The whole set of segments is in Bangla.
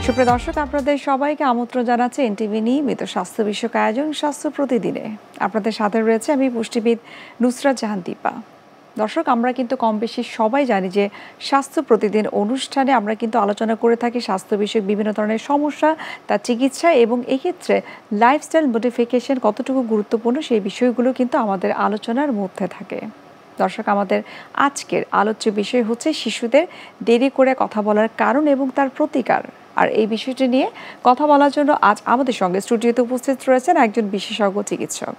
সুপ্রিয় দর্শক, আপনাদের সবাইকে আমন্ত্রণ জানাচ্ছি এনটিভি নিয়মিত স্বাস্থ্য বিষয়ক আয়োজন স্বাস্থ্য প্রতিদিনে। আপনাদের সাথে রয়েছে আমি পুষ্টিবিদ নুসরাত জাহান দীপা। দর্শক, আমরা কিন্তু কম বেশি সবাই জানি যে স্বাস্থ্য প্রতিদিন অনুষ্ঠানে আমরা কিন্তু আলোচনা করে থাকি স্বাস্থ্য বিষয়ক বিভিন্ন ধরনের সমস্যা, তার চিকিৎসা এবং এক্ষেত্রে লাইফস্টাইল মডিফিকেশন কতটুকু গুরুত্বপূর্ণ সেই বিষয়গুলো কিন্তু আমাদের আলোচনার মধ্যে থাকে। দর্শক, আমাদের আজকের আলোচ্য বিষয় হচ্ছে শিশুদের দেরি করে কথা বলার কারণ এবং তার প্রতিকার। আর এই বিষয়টি নিয়ে কথা বলার জন্য আজ আমাদের সঙ্গে স্টুডিওতে উপস্থিত রয়েছেন একজন বিশেষজ্ঞ চিকিৎসক।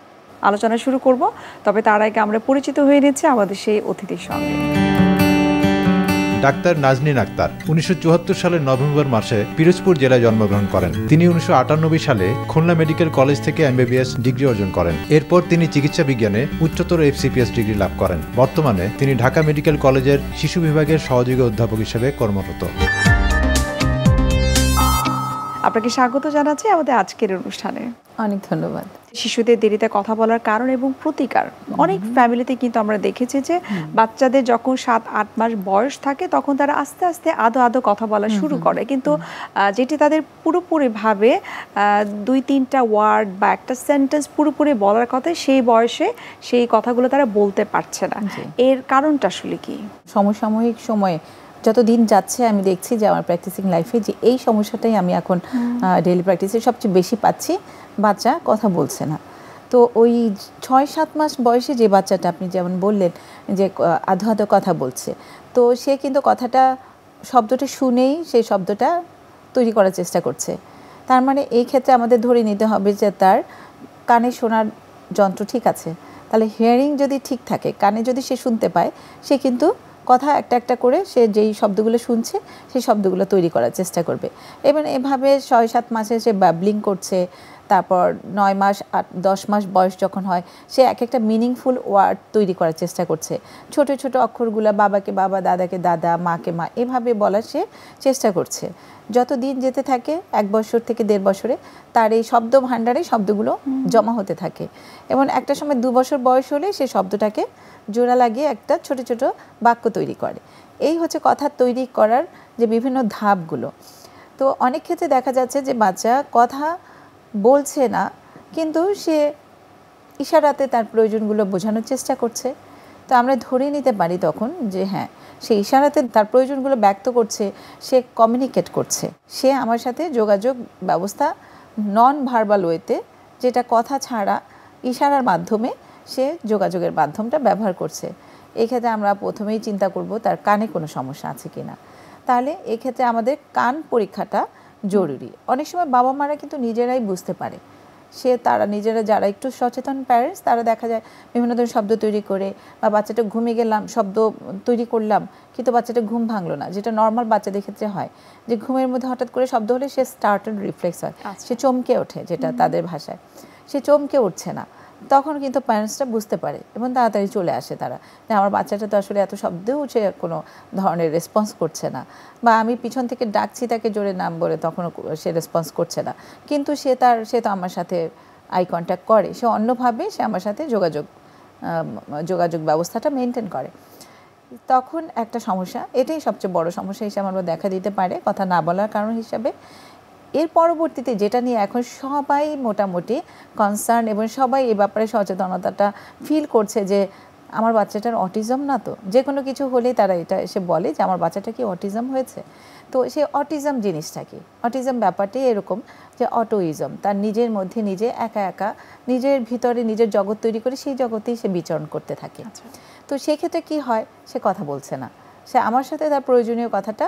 আলোচনা শুরু করব, তবে তার আগে আমরা পরিচিত হয়ে নিচ্ছি আমাদের সেই অতিথির সঙ্গে। ডাক্তার নাজনীন আক্তার 1974 সালের নভেম্বর মাসে পিরোজপুর জেলায় জন্মগ্রহণ করেন। তিনি 1998 সালে খুলনা মেডিকেল কলেজ থেকে এমবিবিএস ডিগ্রি অর্জন করেন। এরপর তিনি চিকিৎসা বিজ্ঞানে উচ্চতর FCPS ডিগ্রি লাভ করেন। বর্তমানে তিনি ঢাকা মেডিকেল কলেজের শিশু বিভাগের সহযোগী অধ্যাপক হিসেবে কর্মরত। আপনাকে স্বাগত জানাচ্ছি আমাদের আজকের অনুষ্ঠানে। অনেক ধন্যবাদ। শিশুদের দেরিতে কথা বলার কারণ এবং প্রতিকার। অনেক ফ্যামিলিতে কিন্তু আমরা দেখেছি যে বাচ্চাদের যখন 7-8 মাস বয়স থাকে তখন তারা আস্তে আস্তে আদো আদো কথা বলা শুরু করে, কিন্তু যেটি তাদের পুরোপুরিভাবে 2-3টা ওয়ার্ড বা একটা সেন্টেন্স পুরোপুরি বলার কথা সেই বয়সে সেই কথাগুলো তারা বলতে পারছে না। এর কারণটা আসলে কি? সমসাময়িক সময়ে যত দিন যাচ্ছে আমি দেখছি যে আমার প্র্যাকটিসিং লাইফে যে এই সমস্যাটাই আমি এখন ডেইলি প্র্যাকটিসে সবচেয়ে বেশি পাচ্ছি। বাচ্চা কথা বলছে না। তো ওই 6-7 মাস বয়সে যে বাচ্চাটা আপনি যেমন বললেন যে আধো আধো কথা বলছে, তো সে কিন্তু কথাটা শব্দটা শুনেই সেই শব্দটা তৈরি করার চেষ্টা করছে। তার মানে এই ক্ষেত্রে আমাদের ধরে নিতে হবে যে তার কানে শোনার যন্ত্র ঠিক আছে। তাহলে হিয়ারিং যদি ঠিক থাকে, কানে যদি সে শুনতে পায়, সে কিন্তু কথা একটা একটা করে সে যেই শব্দগুলো শুনছে সেই শব্দগুলো তৈরি করার চেষ্টা করবে। এবং এভাবে 6-7 মাসে সে ব্যাবলিং করছে। তারপর 9 মাস 8-10 মাস বয়স যখন হয় সে এক একটা মিনিংফুল ওয়ার্ড তৈরি করার চেষ্টা করছে। ছোট ছোট অক্ষরগুলো বাবাকে বাবা, দাদাকে দাদা, মাকে মা, এভাবে বলার সে চেষ্টা করছে। যত দিন যেতে থাকে 1 বছর থেকে 1.5 বছরে তার এই শব্দ ভাণ্ডারে শব্দগুলো জমা হতে থাকে এবং একটা সময় 2 বছর বয়স হলে সে শব্দটাকে জোড়া লাগিয়ে একটা ছোট ছোট বাক্য তৈরি করে। এই হচ্ছে কথা তৈরি করার যে বিভিন্ন ধাপগুলো। তো অনেক ক্ষেত্রে দেখা যাচ্ছে যে বাচ্চা কথা বলছে না, কিন্তু সে ইশারাতে তার প্রয়োজনগুলো বোঝানোর চেষ্টা করছে। তো আমরা ধরে নিতে পারি তখন যে হ্যাঁ, সে ইশারাতে তার প্রয়োজনগুলো ব্যক্ত করছে, সে কমিউনিকেট করছে, সে আমার সাথে যোগাযোগ ব্যবস্থা নন ভার্বাল ওয়েতে, যেটা কথা ছাড়া ইশারার মাধ্যমে সে যোগাযোগের মাধ্যমটা ব্যবহার করছে। এক্ষেত্রে আমরা প্রথমেই চিন্তা করব তার কানে কোনো সমস্যা আছে কি না। তাহলে এক্ষেত্রে আমাদের কান পরীক্ষাটা জরুরি। অনেক সময় বাবা মারা কিন্তু নিজেরাই বুঝতে পারে, তারা নিজেরা যারা একটু সচেতন প্যারেন্টস তারা দেখা যায় বিভিন্ন ধরনের শব্দ তৈরি করে, বা বাচ্চাটা ঘুমিয়ে গেলাম শব্দ তৈরি করলাম কিন্তু বাচ্চাটা ঘুম ভাঙলো না, যেটা নর্মাল বাচ্চাদের ক্ষেত্রে হয় যে ঘুমের মধ্যে হঠাৎ করে শব্দ হলে সে স্টার্টেড রিফ্লেক্স হয়, সে চমকে ওঠে, যেটা তাদের ভাষায় সে চমকে উঠছে না। তখন কিন্তু প্যারেন্টসটা বুঝতে পারে এবং তাড়াতাড়ি চলে আসে তারা যে আমার বাচ্চাটা তো আসলে এত শব্দেও সে কোনো ধরনের রেসপন্স করছে না, বা আমি পিছন থেকে ডাকছি তাকে জোরে নাম বলে তখনও সে রেসপন্স করছে না, কিন্তু সে তো আমার সাথে আই কন্ট্যাক্ট করে, সে অন্যভাবে সে আমার সাথে যোগাযোগ ব্যবস্থাটা মেনটেন করে। তখন একটা সমস্যা, এটাই সবচেয়ে বড় সমস্যা হিসেবে আমরা দেখা দিতে পারে কথা না বলার কারণ হিসাবে। এর পরবর্তীতে যেটা নিয়ে এখন সবাই মোটামুটি কনসার্ন এবং সবাই এ ব্যাপারে সচেতনতাটা ফিল করছে যে আমার বাচ্চাটার অটিজম না, তো যে কোনো কিছু হলেই তারা এটা এসে বলে যে আমার বাচ্চাটা কি অটিজম হয়েছে। তো সে অটিজম জিনিসটা কি, অটিজম ব্যাপারটি এরকম যে অটোইজম, তার নিজের মধ্যে নিজে একা একা নিজের ভিতরে নিজের জগৎ তৈরি করে সেই জগতেই সে বিচরণ করতে থাকে। তো সেই ক্ষেত্রে কী হয়, সে কথা বলছে না, সে আমার সাথে তার প্রয়োজনীয় কথাটা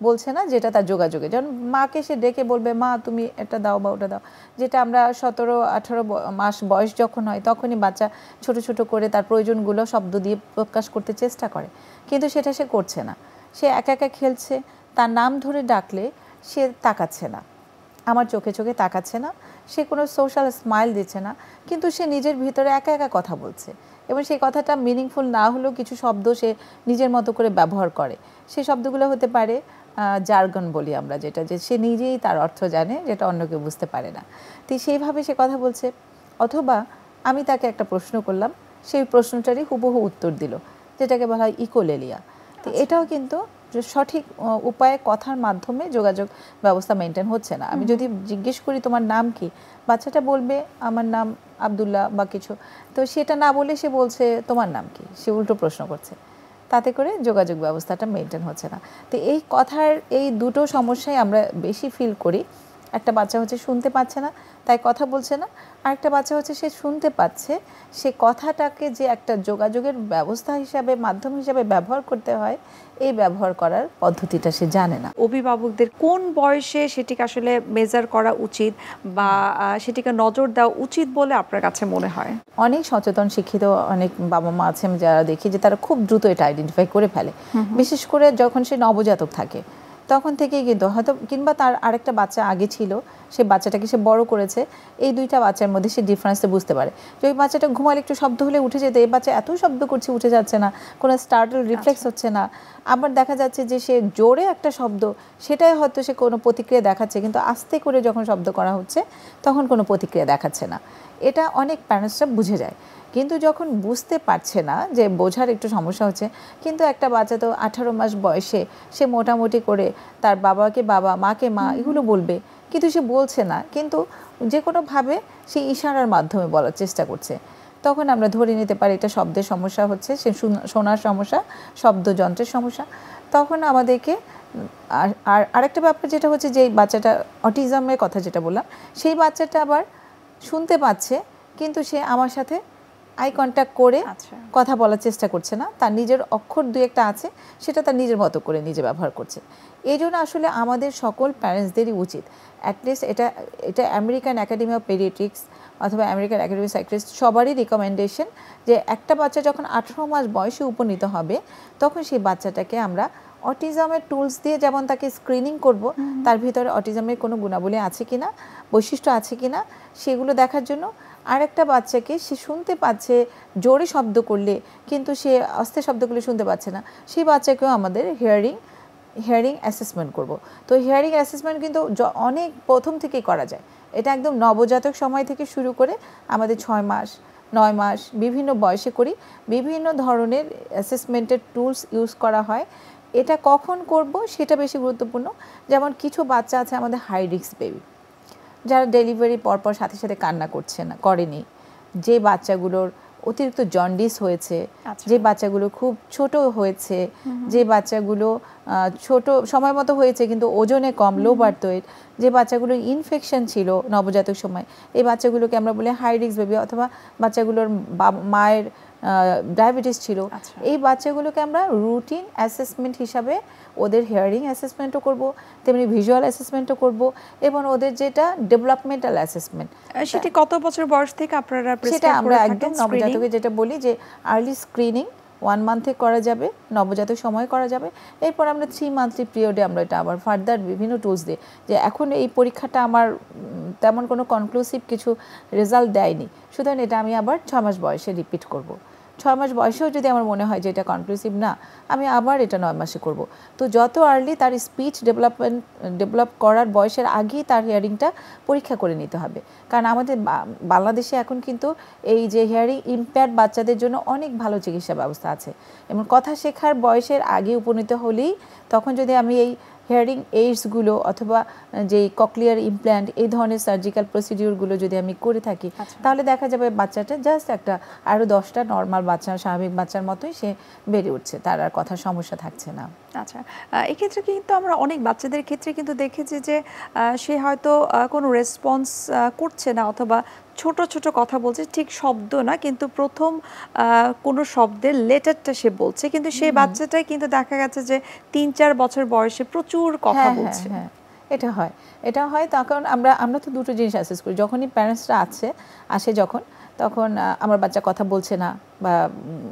বলছে না, যেটা তার যোগাযোগে, যেমন মাকে সে ডেকে বলবে মা তুমি এটা দাও বা ওটা দাও, যেটা আমরা 17-18 মাস বয়স যখন হয় তখনই বাচ্চা ছোট ছোট করে তার প্রয়োজনগুলো শব্দ দিয়ে প্রকাশ করতে চেষ্টা করে, কিন্তু সেটা সে করছে না। সে একা একা খেলছে, তার নাম ধরে ডাকলে সে তাকাচ্ছে না, আমার চোখে চোখে তাকাচ্ছে না, সে কোনো সোশ্যাল স্মাইল দিচ্ছে না, কিন্তু সে নিজের ভিতরে একা একা কথা বলছে এবং সেই কথাটা মিনিংফুল না হলেও কিছু শব্দ সে নিজের মতো করে ব্যবহার করে। সেই শব্দগুলো হতে পারে জার্গন বলি আমরা, যেটা যে সে নিজেই তার অর্থ জানে, যেটা অন্য কেউ বুঝতে পারে না। তো সেইভাবে সে কথা বলছে, অথবা আমি তাকে একটা প্রশ্ন করলাম, সেই প্রশ্নটারই হুবহু উত্তর দিল, যেটাকে বলা হয় ইকোলেলিয়া। তো এটাও কিন্তু যে সঠিক উপায়ে কথার মাধ্যমে যোগাযোগ ব্যবস্থা মেনটেন হচ্ছে না। আমি যদি জিজ্ঞেস করি তোমার নাম কি, বাচ্চাটা বলবে আমার নাম আব্দুল্লাহ বা কিছু, তো সেটা না বলে সে বলছে তোমার নাম কি, সে উল্টো প্রশ্ন করছে, তাতে করে যোগাযোগ ব্যবস্থাটা মেনটেন হচ্ছে না। তো এই কথার এই দুটো সমস্যায় আমরা বেশি ফিল করি। একটা বাচ্চা হচ্ছে শুনতে পাচ্ছে না তাই কথা বলছে না, আরেকটা বাচ্চা হচ্ছে সে শুনতে পাচ্ছে, সে কথাটাকে যে একটা যোগাযোগের ব্যবস্থা হিসাবে মাধ্যম হিসাবে ব্যবহার করতে হয় এই ব্যবহার করার পদ্ধতিটা সে জানে না। অভিভাবকদের কোন বয়সে সেটিকে আসলে মেজার করা উচিত বা সেটিকে নজর দেওয়া উচিত বলে আপনার কাছে মনে হয়? অনেক সচেতন শিক্ষিত অনেক বাবা মা আছেন যারা দেখি যে তারা খুব দ্রুত এটা আইডেন্টিফাই করে ফেলে, বিশেষ করে যখন সে নবজাতক থাকে তখন থেকেই কিন্তু হয়তো, কিংবা তার আরেকটা বাচ্চা আগে ছিল সে বাচ্চাটাকে সে বড় করেছে, এই দুইটা বাচ্চার মধ্যে সে ডিফারেন্সটা বুঝতে পারে যে ওই বাচ্চাটা ঘুমালে একটু শব্দ হলে উঠে যেত, এই বাচ্চা এত শব্দ করছে উঠে যাচ্ছে না, কোনো স্টার্টল রিফ্লেক্স হচ্ছে না। আবার দেখা যাচ্ছে যে সে জোরে একটা শব্দ সেটাই হয়তো সে কোনো প্রতিক্রিয়া দেখাচ্ছে, কিন্তু আস্তে করে যখন শব্দ করা হচ্ছে তখন কোনো প্রতিক্রিয়া দেখাচ্ছে না। এটা অনেক প্যারেন্টসরা বুঝে যায়, কিন্তু যখন বুঝতে পারছে না, যে বোঝার একটু সমস্যা হচ্ছে, কিন্তু একটা বাচ্চা তো 18 মাস বয়সে সে মোটামুটি করে তার বাবাকে বাবা মাকে মা এগুলো বলবে, কিন্তু সে বলছে না, কিন্তু যে কোনোভাবে সে ইশারার মাধ্যমে বলার চেষ্টা করছে, তখন আমরা ধরে নিতে পারি এটা শব্দের সমস্যা হচ্ছে, সে শোনার সমস্যা, শব্দযন্ত্রের সমস্যা। তখন আমাদেরকে আর আরেকটা ব্যাপার যেটা হচ্ছে যে বাচ্চাটা অটিজমের কথা যেটা বললাম, সেই বাচ্চাটা আবার শুনতে পাচ্ছে কিন্তু সে আমার সাথে আই কন্ট্যাক্ট করে কথা বলার চেষ্টা করছে না, তার নিজের অক্ষর দুই একটা আছে সেটা তার নিজের মতো করে নিজে ব্যবহার করছে। এই জন্য আসলে আমাদের সকল প্যারেন্টসদেরই উচিত, অ্যাটলিস্ট এটা আমেরিকান একাডেমি অফ পেডিয়াট্রিক্স অথবা আমেরিকান একাডেমি অফ সাইকিয়াট্রিস্ট সবারই রিকমেন্ডেশন যে একটা বাচ্চা যখন 18 মাস বয়সে উপনীত হবে তখন সেই বাচ্চাটাকে আমরা অটিজমের টুলস দিয়ে যেমন তাকে স্ক্রিনিং করব, তার ভিতরে অটিজমের কোনো গুণাবলী আছে কিনা, বৈশিষ্ট্য আছে কিনা সেগুলো দেখার জন্য, আরেকটা বাচ্চাকে সে শুনতে পাচ্ছে জোরে শব্দ করলে কিন্তু সে আস্তে শব্দ করলে শুনতে পাচ্ছে না, সেই বাচ্চাকেও আমাদের হিয়ারিং অ্যাসেসমেন্ট করব। তো হিয়ারিং অ্যাসেসমেন্ট কিন্তু অনেক প্রথম থেকেই করা যায়, এটা একদম নবজাতক সময় থেকে শুরু করে আমাদের 6 মাস 9 মাস বিভিন্ন বয়সে করি, বিভিন্ন ধরনের অ্যাসেসমেন্টের টুলস ইউজ করা হয়। এটা কখন করব সেটা বেশি গুরুত্বপূর্ণ। যেমন কিছু বাচ্চা আছে আমাদের হাই রিস্ক বেবি, যারা ডেলিভারি পরপর সাথে সাথে কান্না করেনি, যে বাচ্চাগুলোর অতিরিক্ত জন্ডিস হয়েছে, যে বাচ্চাগুলো খুব ছোট হয়েছে, যে বাচ্চাগুলো ছোট সময় মতো হয়েছে কিন্তু ওজনে কম, লো বার্থ ওয়েট, যে বাচ্চাগুলোর ইনফেকশন ছিল নবজাতক সময়, এই বাচ্চাগুলোকে আমরা বলি হাই রিস্ক বেবি, অথবা বাচ্চাগুলোর মায়ের ডায়াবেটিস ছিল, এই বাচ্চাগুলোকে আমরা রুটিন অ্যাসেসমেন্ট হিসাবে ওদের হিয়ারিং অ্যাসেসমেন্টও করব, তেমনি ভিজুয়াল অ্যাসেসমেন্টও করব, এবং ওদের যেটা ডেভেলপমেন্টাল অ্যাসেসমেন্ট সেটি কত বছর বয়স থেকে আপনারা সেটা আমরা একদম নবজাতকে যেটা বলি যে আর্লি স্ক্রিনিং 1 মান্থে করা যাবে, নবজাতক সময় করা যাবে, এরপর আমরা 3 মান্থলি পিরিয়ডে আমরা এটা আবার ফার্দার বিভিন্ন টুলস দিই। যে এখন এই পরীক্ষাটা আমার তেমন কোনো কনক্লুসিভ কিছু রেজাল্ট দেয়নি, সুতরাং এটা আমি আবার 6 মাস বয়সে রিপিট করব। 6 মাস বয়সেও যদি আমার মনে হয় যে এটা কনক্লুসিভ না, আমি আবার এটা 9 মাসে করব। তো যত আর্লি তার স্পিচ ডেভেলপ করার বয়সের আগেই তার হিয়ারিংটা পরীক্ষা করে নিতে হবে। কারণ আমাদের বাংলাদেশে এখন কিন্তু এই যে হিয়ারিং ইম্পেয়ার্ড বাচ্চাদের জন্য অনেক ভালো চিকিৎসা ব্যবস্থা আছে, এবং কথা শেখার বয়সের আগে উপনীত হলেই তখন যদি আমি এই হিয়ারিং এইডসগুলো অথবা যেই ককলিয়ার ইমপ্ল্যান্ট এই ধরনের সার্জিক্যাল প্রসিডিউরগুলো যদি আমি করে থাকি, তাহলে দেখা যাবে বাচ্চাটা জাস্ট একটা আরও 10টা নর্মাল বাচ্চা, স্বাভাবিক বাচ্চার মতোই সে বেড়ে উঠছে, তার আর কথার সমস্যা থাকছে না। আচ্ছা, এক্ষেত্রে কিন্তু আমরা অনেক বাচ্চাদের ক্ষেত্রে কিন্তু দেখেছি যে সে হয়তো কোনো রেসপন্স করছে না, অথবা ছোট ছোট কথা বলছে, ঠিক শব্দ না কিন্তু প্রথম কোনো শব্দের লেটারটা সে বলছে, কিন্তু সেই বাচ্চাটাই কিন্তু দেখা গেছে যে 3-4 বছর বয়সে প্রচুর কথা বলছে। হ্যাঁ, এটা হয় তখন আমরা তো দুটো জিনিস অ্যাসেস করি। যখনই প্যারেন্টসরা আসে যখন, তখন আমার বাচ্চা কথা বলছে না বা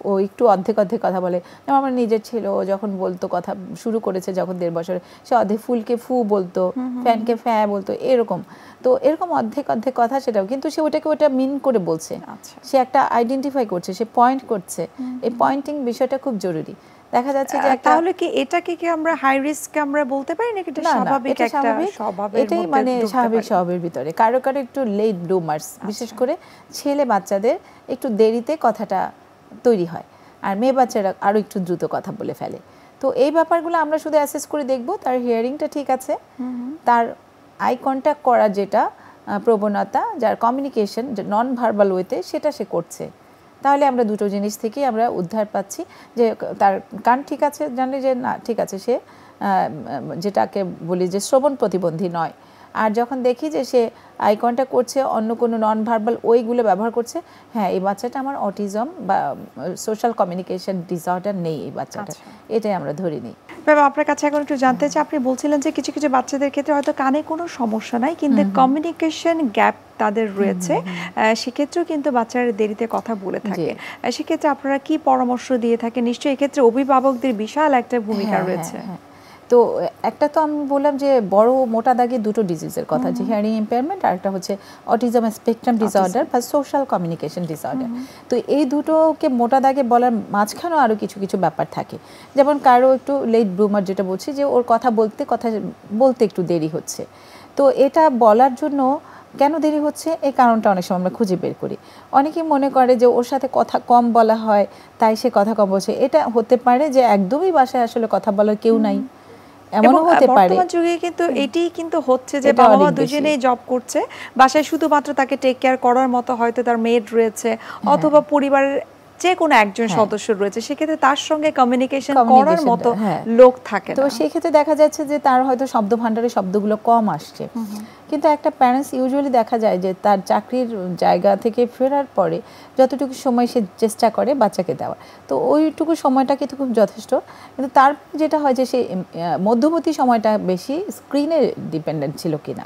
ও একটু অর্ধেক কথা বলে, যেমন আমার নিজের ছেলে, ও যখন বলতো কথা শুরু করেছে যখন 1.5 বছরে, সে অর্ধেক ফুলকে ফু বলতো, ফ্যানকে ফ্যা বলতো, এরকম অর্ধেক কথা, সেটাও কিন্তু সে ওটা মিন করে বলছে, সে একটা আইডেন্টিফাই করছে, সে পয়েন্ট করছে। এই পয়েন্টিং বিষয়টা খুব জরুরি। দেখা যাচ্ছে যে তাহলে কি এটাকে কি আমরা হাই রিস্ক আমরা বলতে পারি নাকি এটা স্বাভাবিক একটা স্বভাবের? এটাই মানে স্বাভাবিক স্বভাবের ভিতরে। কারো একটু লেট ব্লুমার্স, বিশেষ করে ছেলে বাচ্চাদের একটু দেরিতে কথাটা তৈরি হয়, আর মেয়ে বাচ্চারা আরও একটু দ্রুত কথা বলে ফেলে। তো এই ব্যাপারগুলো আমরা শুধু অ্যাসেস করে দেখব তার হিয়ারিংটা ঠিক আছে, তার আই কন্ট্যাক্ট করার যেটা প্রবণতা, যার কমিউনিকেশন নন ভার্বাল ওয়েতে সেটা সে করছে, তাহলে আমরা দুটো জিনিস থেকেই আমরা উদ্ধার পাচ্ছি যে তার কান ঠিক আছে, জানি যে না ঠিক আছে, সে যেটাকে বলি যে শ্রবণ প্রতিবন্ধী নয়। আর যখন দেখি যে সে আই কন্ট্যাক্ট করছে, অন্য কোনো নন ভার্বাল ওইগুলো ব্যবহার করছে, হ্যাঁ এই বাচ্চাটা আমার অটিজম বা সোশ্যাল কমিউনিকেশন ডিসঅর্ডার নেই এই বাচ্চাটা, এটাই আমরা ধরে নিই। ম্যাম আপনার কাছে এখন একটু জানতে চাই, আপনি বলছিলেন যে কিছু কিছু বাচ্চাদের ক্ষেত্রে হয়তো কানে কোনো সমস্যা নাই কিন্তু কমিউনিকেশন গ্যাপ তাদের রয়েছে, সেক্ষেত্রেও কিন্তু বাচ্চারা দেরিতে কথা বলে থাকে, সেক্ষেত্রে আপনারা কি পরামর্শ দিয়ে থাকেন? নিশ্চয়ই এক্ষেত্রে অভিভাবকদের বিশাল একটা ভূমিকা রয়েছে। তো একটা তো আমি বললাম যে বড় মোটা দাগে দুটো ডিজিজের কথা, যে হিয়ারিং ইম্পেয়ারমেন্ট আর একটা হচ্ছে অটিজম স্পেকট্রাম ডিসঅর্ডার বা সোশ্যাল কমিউনিকেশন ডিসঅর্ডার। তো এই দুটোকে মোটা দাগে বলার মাঝখানেও আরও কিছু কিছু ব্যাপার থাকে, যেমন কারো একটু লেট ব্লুমার, যেটা বলছি যে ওর কথা বলতে একটু দেরি হচ্ছে। তো এটা বলার জন্য কেন দেরি হচ্ছে এই কারণটা অনেক সময় আমরা খুঁজে বের করি। অনেকেই মনে করে যে ওর সাথে কথা কম বলা হয় তাই সে কথা কম বলছে, এটা হতে পারে যে একদমই বাসায় আসলে কথা বলার কেউ নাই, এমনও হতে পারে। বর্তমান যুগে কিন্তু এটাই কিন্তু হচ্ছে যে বাবা মা দুজনেই জব করছে, বাসায় শুধুমাত্র তাকে টেক কেয়ার করার মতো হয়তো তার মেড রয়েছে অথবা পরিবারের যে কোনো একজন সদস্য রয়েছে, সেক্ষেত্রে তার সঙ্গে কমিউনিকেশন করার মতো লোক থাকে না। তো সেই ক্ষেত্রে দেখা যাচ্ছে যে তার হয়তো শব্দ ভান্ডারে শব্দগুলো কম আসছে, কিন্তু একটা প্যারেন্টস ইউজুয়ালি দেখা যায় যে তার চাকরির জায়গা থেকে ফেরার পরে যতটুকু সময় সে চেষ্টা করে বাচ্চাকে দেওয়ার, তো ওইটুকু সময়টা কিন্তু খুব যথেষ্ট। কিন্তু তার যেটা হয় যে সে মধ্যবর্তী সময়টা বেশি স্ক্রিনে ডিপেন্ডেন্ট ছিল কিনা,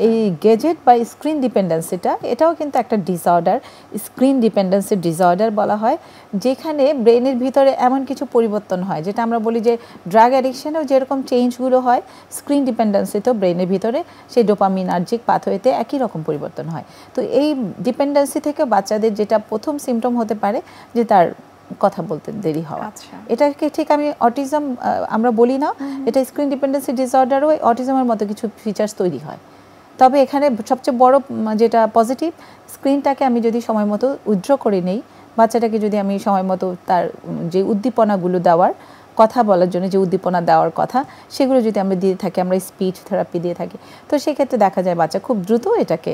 এই গেজেট বা স্ক্রিন ডিপেন্ডেন্সিটা এটাও কিন্তু একটা ডিসঅর্ডার, স্ক্রিন ডিপেন্ডেন্সি ডিসঅর্ডার বলা হয়, যেখানে ব্রেনের ভিতরে এমন কিছু পরিবর্তন হয় যেটা আমরা বলি যে ড্রাগ অ্যাডিকশনেও যেরকম চেঞ্জগুলো হয়, স্ক্রিন ডিপেন্ডেন্সিতেও ব্রেনের ভিতরে সেই ডোপামিনার্জিক পাথওয়েতে একই রকম পরিবর্তন হয়। তো এই ডিপেন্ডেন্সি থেকে বাচ্চাদের যেটা প্রথম সিমটম হতে পারে যে তার কথা বলতে দেরি হওয়া, এটাকে ঠিক আমি অটিজম আমরা বলি না, এটা স্ক্রিন ডিপেন্ডেন্সি ডিসঅর্ডারও অটিজমের মতো কিছু ফিচার্স তৈরি হয়। তবে এখানে সবচেয়ে বড় যেটা পজিটিভ, স্ক্রিনটাকে আমি যদি সময় মতো উইথড্র করে নেই, বাচ্চাটাকে যদি আমি সময় মতো তার যে উদ্দীপনাগুলো দেওয়ার, কথা বলার জন্য যে উদ্দীপনা দেওয়ার কথা সেগুলো যদি আমরা দিয়ে থাকি, আমরা স্পিচ থেরাপি দিয়ে থাকি, তো সেক্ষেত্রে দেখা যায় বাচ্চা খুব দ্রুত এটাকে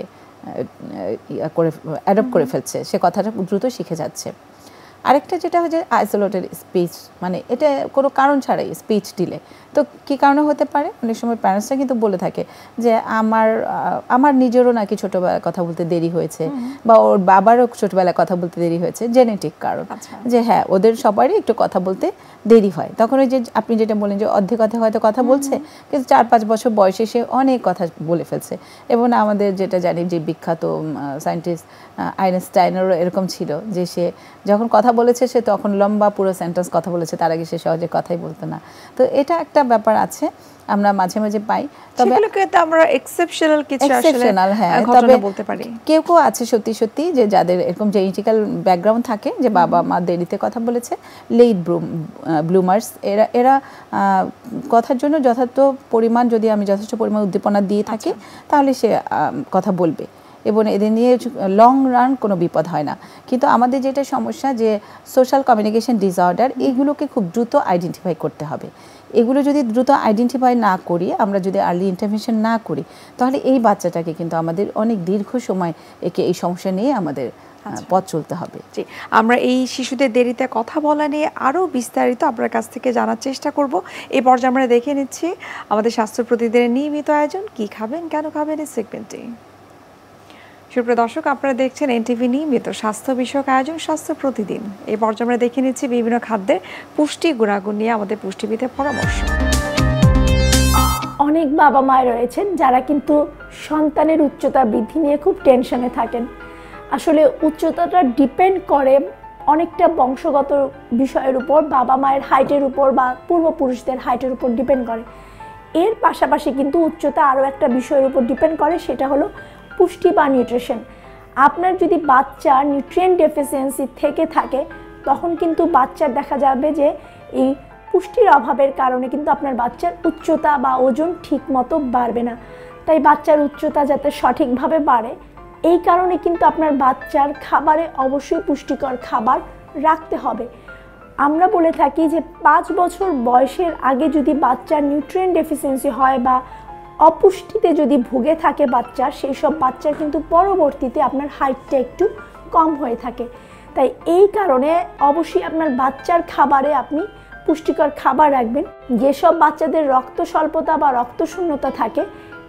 অ্যাডপ্ট করে ফেলছে, সে কথাটা দ্রুত শিখে যাচ্ছে। আরেকটা যেটা হচ্ছে আইসোলেটেড স্পিচ, মানে এটা কোনো কারণ ছাড়াই স্পিচ ডিলে। তো কী কারণে হতে পারে, অনেক সময় প্যারেন্টসরা কিন্তু বলে থাকে যে আমার নিজেরও নাকি ছোটোবেলায় কথা বলতে দেরি হয়েছে, বা ওর বাবারও ছোটোবেলায় কথা বলতে দেরি হয়েছে, জেনেটিক কারণ, যে হ্যাঁ ওদের সবারই একটু কথা বলতে দেরি হয়। তখন ওই যে আপনি যেটা বলেন যে অর্ধেক কথা হয়তো কথা বলছে, কিন্তু 4-5 বছর বয়সে সে অনেক কথা বলে ফেলছে। এবং আমাদের যেটা জানি যে বিখ্যাত সায়েন্টিস্ট আইনস্টাইনেরও এরকম ছিল যে সে যখন কথা বলেছে সে তখন লম্বা পুরো সেন্টেন্স কথা বলেছে, তার আগে সে সহজে কথাই বলতো না। তো এটা একটা ব্যাপার আছে আমরা মাঝে মাঝে পাই, তবে আমরা এক্সেপশনাল কিছু আসলে ঘটনা বলতে পারি। কেউ কেউ আছে সত্যি সত্যি যে যাদের এরকম জেনেটিক্যাল ব্যাকগ্রাউন্ড থাকে, যে বাবা মা দেরিতে কথা বলেছে, লেট ব্লুমার্স, এরা কথার জন্য যথার্থ পরিমাণ, যদি আমি যথেষ্ট পরিমাণ উদ্দীপনা দিয়ে থাকি তাহলে সে কথা বলবে, এবং এদের নিয়ে লং রান কোনো বিপদ হয় না। কিন্তু আমাদের যেটা সমস্যা যে সোশ্যাল কমিউনিকেশন ডিসঅর্ডার, এইগুলোকে খুব দ্রুত আইডেন্টিফাই করতে হবে। এগুলো যদি দ্রুত আইডেন্টিফাই না করি, আমরা যদি আর্লি ইন্টারভেনশন না করি, তাহলে এই বাচ্চাটাকে কিন্তু আমাদের অনেক দীর্ঘ সময় এই সমস্যা নিয়ে আমাদের পথ চলতে হবে। জি, আমরা এই শিশুদের দেরিতে কথা বলা নিয়ে আরও বিস্তারিত আপনার কাছ থেকে জানার চেষ্টা করব। এই পর্যায়ে আমরা দেখে নিচ্ছি আমাদের স্বাস্থ্য প্রতিদিনের নিয়মিত আয়োজন কি খাবেন কেন খাবেন এই সেগমেন্টে। সুপ্রিয় দর্শক, আপনারা দেখছেন এনটিভি নিয়মিত স্বাস্থ্য বিষয়ক আয়োজন স্বাস্থ্য প্রতিদিন। এই পর্যায়ে আমরা দেখে নিচ্ছি বিভিন্ন খাদ্যের পুষ্টি গুণাগুণ নিয়ে আমাদের পুষ্টিবিদের পরামর্শ। অনেক বাবা মায়ের রয়েছেন যারা কিন্তু সন্তানের উচ্চতা বৃদ্ধি নিয়ে খুব টেনশনে থাকেন। আসলে উচ্চতাটা ডিপেন্ড করে অনেকটা বংশগত বিষয়ের উপর, বাবা মায়ের হাইটের উপর বা পূর্বপুরুষদের হাইটের উপর ডিপেন্ড করে। এর পাশাপাশি কিন্তু উচ্চতা আরও একটা বিষয়ের উপর ডিপেন্ড করে, সেটা হলো পুষ্টি বা নিউট্রিশন। আপনার যদি বাচ্চার নিউট্রিয়েন্ট ডেফিসিয়েন্সি থেকে থাকে, তখন কিন্তু বাচ্চার দেখা যাবে যে এই পুষ্টির অভাবের কারণে কিন্তু আপনার বাচ্চার উচ্চতা বা ওজন ঠিক মতো বাড়বে না। তাই বাচ্চার উচ্চতা যাতে সঠিকভাবে বাড়ে, এই কারণে কিন্তু আপনার বাচ্চার খাবারে অবশ্যই পুষ্টিকর খাবার রাখতে হবে। আমরা বলে থাকি যে 5 বছর বয়সের আগে যদি বাচ্চার নিউট্রিয়েন্ট ডেফিসিয়েন্সি হয় বা অপুষ্টিতে যদি ভুগে থাকে বাচ্চা, সেই সব বাচ্চার কিন্তু পরবর্তীতে আপনার হাইটটা একটু কম হয়ে থাকে। তাই এই কারণে অবশ্যই আপনার বাচ্চার খাবারে আপনি পুষ্টিকর খাবার রাখবেন। যেসব বাচ্চাদের রক্ত স্বল্পতা বা রক্তশূন্যতা থাকে,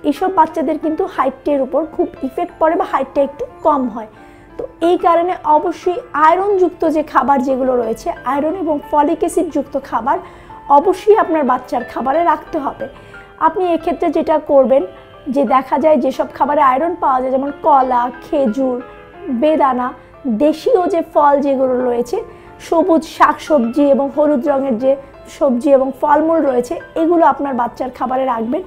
এইসব বাচ্চাদের কিন্তু হাইটের উপর খুব ইফেক্ট পড়ে বা হাইটটা একটু কম হয়। তো এই কারণে অবশ্যই আয়রনযুক্ত যে খাবার যেগুলো রয়েছে, আয়রন এবং ফলিক অ্যাসিড যুক্ত খাবার অবশ্যই আপনার বাচ্চার খাবারে রাখতে হবে। আপনি এক্ষেত্রে যেটা করবেন, যে দেখা যায় যেসব খাবারে আয়রন পাওয়া যায়, যেমন কলা, খেজুর, বেদানা, দেশীয় যে ফল যেগুলো রয়েছে, সবুজ শাকসবজি এবং হলুদ রঙের যে সবজি এবং ফলমূল রয়েছে, এগুলো আপনার বাচ্চার খাবারে রাখবেন।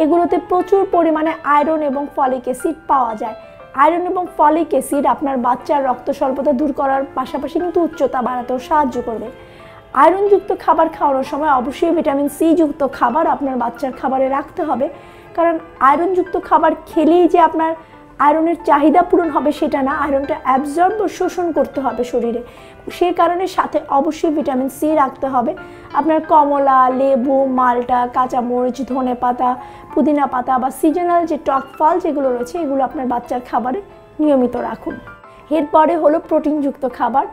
এগুলোতে প্রচুর পরিমাণে আয়রন এবং ফলিক অ্যাসিড পাওয়া যায়। আয়রন এবং ফলিক অ্যাসিড আপনার বাচ্চার রক্ত স্বল্পতা দূর করার পাশাপাশি কিন্তু উচ্চতা বাড়াতেও সাহায্য করবে। আয়রনযুক্ত খাবার খাওয়ানোর সময় অবশ্যই ভিটামিন সি যুক্ত খাবার আপনার বাচ্চার খাবারে রাখতে হবে, কারণ আয়রনযুক্ত খাবার খেলেই যে আপনার আয়রনের চাহিদা পূরণ হবে সেটা না, আয়রনটা অ্যাবজর্ব ও শোষণ করতে হবে শরীরে। সেই কারণে সাথে অবশ্যই ভিটামিন সি রাখতে হবে। আপনার কমলা, লেবু, মালটা, কাঁচামরিচ, ধনেপাতা, পুদিনা পাতা বা সিজনাল যে টক ফল যেগুলো রয়েছে, এগুলো আপনার বাচ্চার খাবারে নিয়মিত রাখুন। এরপরে হলো প্রোটিনযুক্ত খাবার।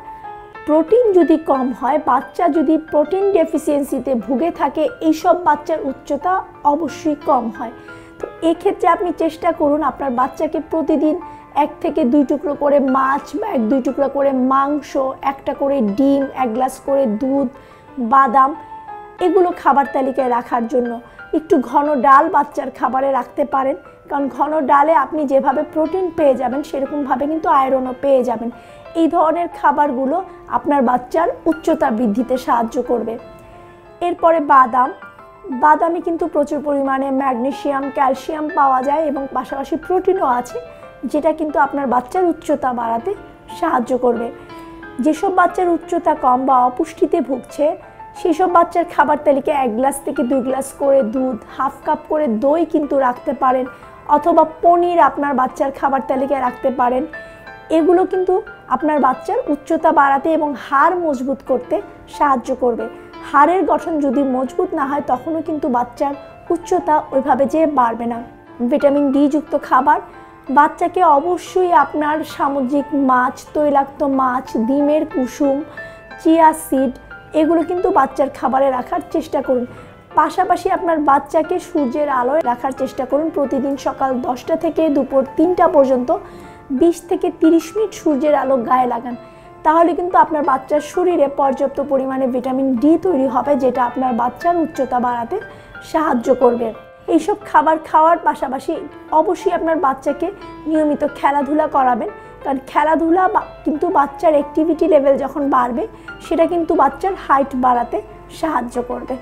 প্রোটিন যদি কম হয়, বাচ্চা যদি প্রোটিন ডেফিসিয়েন্সিতে ভুগে থাকে, এইসব বাচ্চার উচ্চতা অবশ্যই কম হয়। তো এক্ষেত্রে আপনি চেষ্টা করুন আপনার বাচ্চাকে প্রতিদিন 1 থেকে 2 টুকরো করে মাছ বা 1-2 টুকরো করে মাংস, 1টা করে ডিম, 1 গ্লাস করে দুধ, বাদাম, এগুলো খাবার তালিকায় রাখার জন্য। একটু ঘন ডাল বাচ্চার খাবারে রাখতে পারেন, কারণ ঘন ডালে আপনি যেভাবে প্রোটিন পেয়ে যাবেন সেরকমভাবে কিন্তু আয়রনও পেয়ে যাবেন। এই ধরনের খাবারগুলো আপনার বাচ্চার উচ্চতা বৃদ্ধিতে সাহায্য করবে। এরপরে বাদামে কিন্তু প্রচুর পরিমাণে ম্যাগনেসিয়াম, ক্যালসিয়াম পাওয়া যায় এবং পাশাপাশি প্রোটিনও আছে, যেটা কিন্তু আপনার বাচ্চার উচ্চতা বাড়াতে সাহায্য করবে। যেসব বাচ্চার উচ্চতা কম বা অপুষ্টিতে ভুগছে, সেই সব বাচ্চার খাবার তালিকায় 1 গ্লাস থেকে 2 গ্লাস করে দুধ, হাফ কাপ করে দই কিন্তু রাখতে পারেন, অথবা পনির আপনার বাচ্চার খাবার তালিকায় রাখতে পারেন। এগুলো কিন্তু আপনার বাচ্চার উচ্চতা বাড়াতে এবং হাড় মজবুত করতে সাহায্য করবে। হাড়ের গঠন যদি মজবুত না হয়, তখনও কিন্তু বাচ্চার উচ্চতা ওইভাবে যে বাড়বে না। ভিটামিন ডি যুক্ত খাবার, বাচ্চাকে অবশ্যই আপনার সামুদ্রিক মাছ, তৈলাক্ত মাছ, ডিমের কুসুম, চিয়া সিড, এগুলো কিন্তু বাচ্চার খাবারে রাখার চেষ্টা করুন। পাশাপাশি আপনার বাচ্চাকে সূর্যের আলোয় রাখার চেষ্টা করুন। প্রতিদিন সকাল 10টা থেকে দুপুর 3টা পর্যন্ত 20 থেকে 30 মিনিট সূর্যের আলো গায়ে লাগান। তাহলে কিন্তু আপনার বাচ্চার শরীরে পর্যাপ্ত পরিমাণে ভিটামিন ডি তৈরি হবে, যেটা আপনার বাচ্চার উচ্চতা বাড়াতে সাহায্য করবে। এইসব খাবার খাওয়ার পাশাপাশি অবশ্যই আপনার বাচ্চাকে নিয়মিত খেলাধুলা করাবেন, কারণ খেলাধুলা কিন্তু বাচ্চার অ্যাক্টিভিটি লেভেল যখন বাড়বে, সেটা কিন্তু বাচ্চার হাইট বাড়াতে সাহায্য করবে।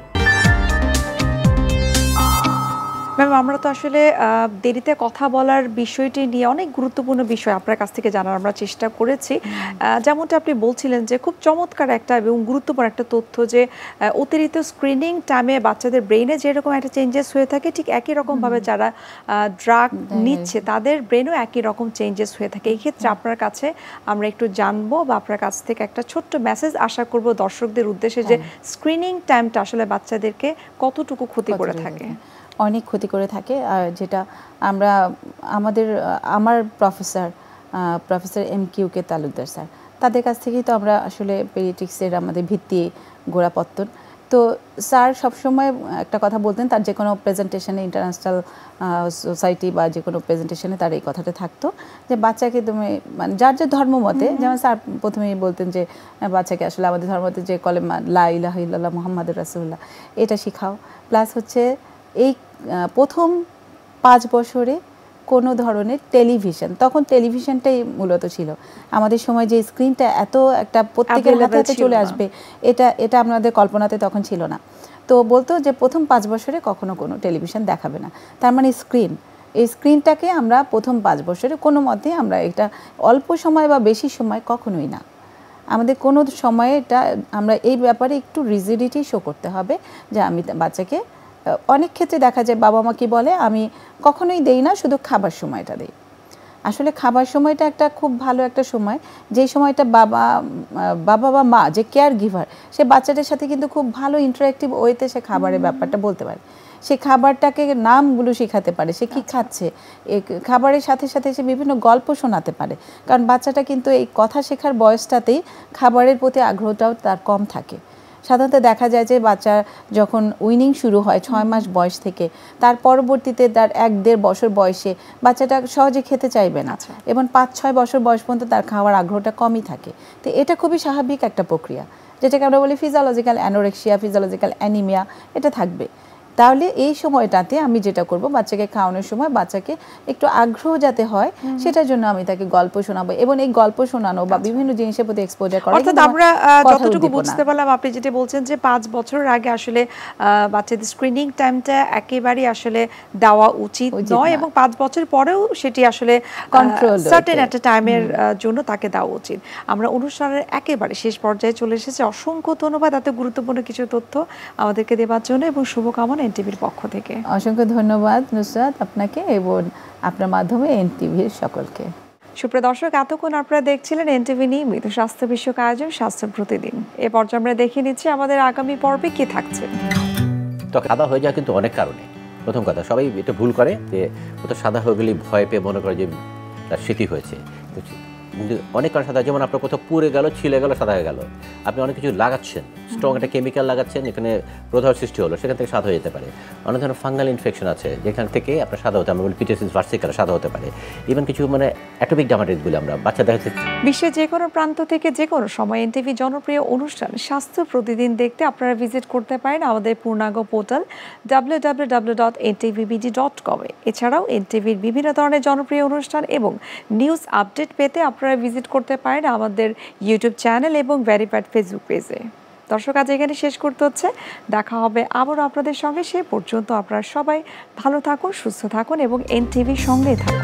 ম্যাম, আমরা তো আসলে দেরিতে কথা বলার বিষয়টি নিয়ে অনেক গুরুত্বপূর্ণ বিষয় আপনার কাছ থেকে জানার আমরা চেষ্টা করেছি। যেমনটা আপনি বলছিলেন যে খুব চমৎকার একটা এবং গুরুত্বপূর্ণ একটা তথ্য, যে অতিরিক্ত স্ক্রিনিং টাইমে বাচ্চাদের ব্রেনে যেরকম একটা চেঞ্জেস হয়ে থাকে, ঠিক একই রকমভাবে যারা ড্রাগ নিচ্ছে তাদের ব্রেনও একই রকম চেঞ্জেস হয়ে থাকে। এই ক্ষেত্রে আপনার কাছে আমরা একটু জানবো বা আপনার কাছ থেকে একটা ছোট্ট মেসেজ আশা করব দর্শকদের উদ্দেশ্যে, যে স্ক্রিনিং টাইমটা আসলে বাচ্চাদেরকে কতটুকু ক্ষতি করে থাকে। অনেক ক্ষতি করে থাকে। আর যেটা আমরা আমার প্রফেসর MQ তালুকদার স্যার, তাদের কাছ থেকেই তো আমরা আসলে পেডিয়াট্রিক্সের আমাদের ভিত্তি গোড়াপত্তন। তো স্যার সবসময় একটা কথা বলতেন, তার যে কোনো প্রেজেন্টেশনে, ইন্টারন্যাশনাল সোসাইটি বা যে কোনো প্রেজেন্টেশনে তার এই কথাটা থাকতো, যে বাচ্চাকে তুমি মানে যার যে ধর্ম মতে, যেমন স্যার প্রথমেই বলতেন যে বাচ্চাকে আসলে আমাদের ধর্মতে যে কলেমা লা ইলাহা ইল্লাল্লাহ মুহাম্মাদুর রাসূলুল্লাহ, এটা শেখাও। প্লাস হচ্ছে এই প্রথম 5 বছরে কোনো ধরনের টেলিভিশন, তখন টেলিভিশনটাই মূলত ছিল আমাদের সময়, যে স্ক্রিনটা এত একটা প্রত্যেকের হাতে চলে আসবে, এটা আমাদের কল্পনাতে তখন ছিল না। তো বলতো যে প্রথম 5 বছরে কখনো কোনো টেলিভিশন দেখাবে না। তার মানে এই স্ক্রিনটাকে আমরা প্রথম 5 বছরে কোনো মতে আমরা এটা অল্প সময় বা বেশি সময় কখনোই না, আমাদের কোনো সময়ে এটা আমরা এই ব্যাপারে একটু রিজিডিটি শো করতে হবে, যে আমি বাচ্চাকে, অনেক ক্ষেত্রে দেখা যায় বাবা মা কি বলে, আমি কখনোই দেই না, শুধু খাবার সময়টা দেই। আসলে খাবার সময়টা একটা খুব ভালো একটা সময়, যেই সময়টা বাবা বা মা যে কেয়ার গিভার, সে বাচ্চাটার সাথে কিন্তু খুব ভালো ইন্টারেক্টিভ ওয়েতে সে খাবারের ব্যাপারটা বলতে পারে, সে খাবারটাকে নামগুলো শেখাতে পারে, সে কী খাচ্ছে, খাবারের সাথে সাথে সে বিভিন্ন গল্প শোনাতে পারে। কারণ বাচ্চাটা কিন্তু এই কথা শেখার বয়সটাতেই খাবারের প্রতি আগ্রহটাও তার কম থাকে। সাধারণত দেখা যায় যে বাচ্চা যখন উইনিং শুরু হয় 6 মাস বয়স থেকে, তার পরবর্তীতে তার 1-1.5 বছর বয়সে বাচ্চাটা সহজে খেতে চাইবে না, এবং 5-6 বছর বয়স পর্যন্ত তার খাওয়ার আগ্রহটা কমই থাকে। তো এটা খুবই স্বাভাবিক একটা প্রক্রিয়া, যেটাকে আমরা বলি ফিজিওলজিক্যাল অ্যানোরেক্সিয়া, ফিজিওলজিক্যাল অ্যানিমিয়া, এটা থাকবে। তাহলে এই সময়টাতে আমি যেটা করব, বাচ্চাকে খাওয়ানোর সময় বাচ্চাকে একটু আগ্রহ যাতে হয় সেটার জন্য আমি তাকে গল্প শোনাবো, এবং এই গল্প শোনানো বা বিভিন্ন জিনিসের প্রতি এক্সপোজার করা। অর্থাৎ আমরা যতটুকু বুঝতে পারলাম আপনি যেটা বলছেন যে 5 বছরের আগে আসলে বাচ্চাদের স্ক্রিনিং টাইমটা একেবারেই আসলে দেওয়া উচিত নয়, এবং 5 বছর পরেও সেটি আসলে কন্ট্রোল সার্টেন একটা টাইমের জন্য তাকে দেওয়া উচিত। আমরা অনুষ্ঠানের একেবারে শেষ পর্যায়ে চলে এসেছি। অসংখ্য ধন্যবাদ এত গুরুত্বপূর্ণ কিছু তথ্য আমাদেরকে দেওয়ার জন্য, এবং শুভকামনা এনটিভির পক্ষ থেকে। অসংখ্য ধন্যবাদ নুসরাত আপনাকে এবং আপনার মাধ্যমে এনটিভির সকলকে। সুপ্রিয় দর্শক, এতক্ষণ আপনারা দেখছিলেন এনটিভি নিয়মিত স্বাস্থ্য বিষয়ক আয়োজন স্বাস্থ্য প্রতিদিন। এ পর্যায়ে আমরা দেখে নিচ্ছি আমাদের আগামী পর্বে কি থাকছে। ত্বক সাদা হয়ে যায় কিন্তু অনেক কারণে। প্রথম কথা, সবাই এটা ভুল করে যে ও তো সাদা হয়ে গেলেই ভয় পেয়ে মনে করে যে তার স্মৃতি হয়েছে। কিন্তু অনেক কারণ সাদা, যেমন আপনার কোথাও পুড়ে গেল, ছিলে গেল, সাদা হয়ে গেল। আপনি অনেক কিছু লাগাচ্ছেন, স্ট্রং একটা কেমিক্যাল লাগাচ্ছেন, এখানে প্রদাহ সৃষ্টি হলো, সেখান থেকে সাদা হয়ে যেতে পারে। অনেক ধরনের ফাঙ্গাল ইনফেকশন আছে যেখান থেকে আপনার সাদা হতে, আমরা বলি পিটিএসিস ভার্সিকাল, সাদা হতে পারে। ইভেন কিছু অ্যাটোপিক ডার্মাটাইটিস বলে আমরা বাচ্চা দেখাচ্ছি। বিশ্বের যে কোনো প্রান্ত থেকে যে কোনো সময় এনটিভি জনপ্রিয় অনুষ্ঠান স্বাস্থ্য প্রতিদিন দেখতে আপনারা ভিজিট করতে পারেন আমাদের পূর্ণাঙ্গ পোর্টাল www.ntvbd.com এ। এছাড়াও এনটিভির বিভিন্ন ধরনের জনপ্রিয় অনুষ্ঠান এবং নিউজ আপডেট পেতে আপনারা ভিজিট করতে পারেন আমাদের ইউটিউব চ্যানেল এবং ভেরিফাইড ফেসবুক পেজে। দর্শক, আজ এখানে শেষ করতে হচ্ছে। দেখা হবে আবারও আপনাদের সঙ্গে। সে পর্যন্ত আপনারা সবাই ভালো থাকুন, সুস্থ থাকুন এবং এনটিভির সঙ্গেই থাকুন।